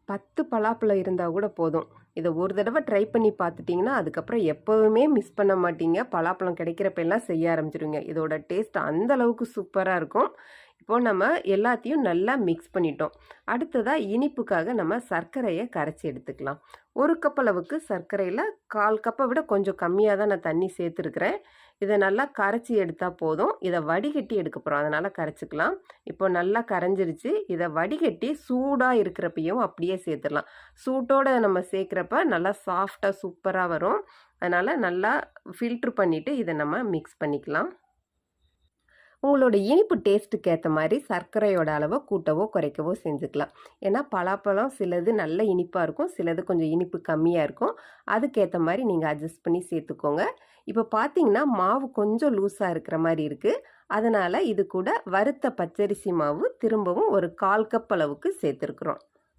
10 பலாப்பழம் இருந்தால் கூட போதும். இதை ஒரு தடவை ட்ரை பண்ணி பார்த்துட்டிங்கன்னா அதுக்கப்புறம் எப்போவுமே மிஸ் பண்ண மாட்டீங்க. பலாப்பழம் கிடைக்கிறப்ப எல்லாம் செய்ய ஆரம்பிச்சிருங்க. இதோட டேஸ்ட் அந்த அளவுக்கு சூப்பராக இருக்கும். இப்போ நம்ம எல்லாத்தையும் நல்லா மிக்ஸ் பண்ணிட்டோம். அடுத்ததாக இனிப்புக்காக நம்ம சர்க்கரையை கரைச்சி எடுத்துக்கலாம். 1 கப் அளவுக்கு சர்க்கரையில் 1/4 கப்பை விட கொஞ்சம் கம்மியாக தான் நான் தண்ணி சேர்த்துருக்குறேன். இதை நல்லா கரைச்சி எடுத்தால் போதும். இதை வடிகட்டி எடுக்க போகிறோம், அதனால் கரைச்சிக்கலாம். இப்போ நல்லா கரைஞ்சிருச்சு. இதை வடிகட்டி சூடாக இருக்கிறப்பையும் அப்படியே சேர்த்துடலாம். சூட்டோடு நம்ம சேர்க்குறப்ப நல்லா சாஃப்டாக சூப்பராக வரும். அதனால் நல்லா ஃபில்ட்ரு பண்ணிவிட்டு இதை நம்ம மிக்ஸ் பண்ணிக்கலாம். உங்களோட இனிப்பு டேஸ்ட்டுக்கு ஏற்ற மாதிரி சர்க்கரையோட அளவை கூட்டவோ குறைக்கவோ செஞ்சுக்கலாம். ஏன்னா பலாப்பழம் சிலது நல்ல இனிப்பாக இருக்கும், சிலது கொஞ்சம் இனிப்பு கம்மியாக இருக்கும். அதுக்கேற்ற மாதிரி நீங்கள் அட்ஜஸ்ட் பண்ணி சேர்த்துக்கோங்க. இப்போ பார்த்தீங்கன்னா மாவு கொஞ்சம் லூஸாக இருக்கிற மாதிரி இருக்குது. அதனால் இது கூட வறுத்த பச்சரிசி மாவு திரும்பவும் ஒரு 1/4 கப் அளவுக்கு சேர்த்துருக்குறோம்.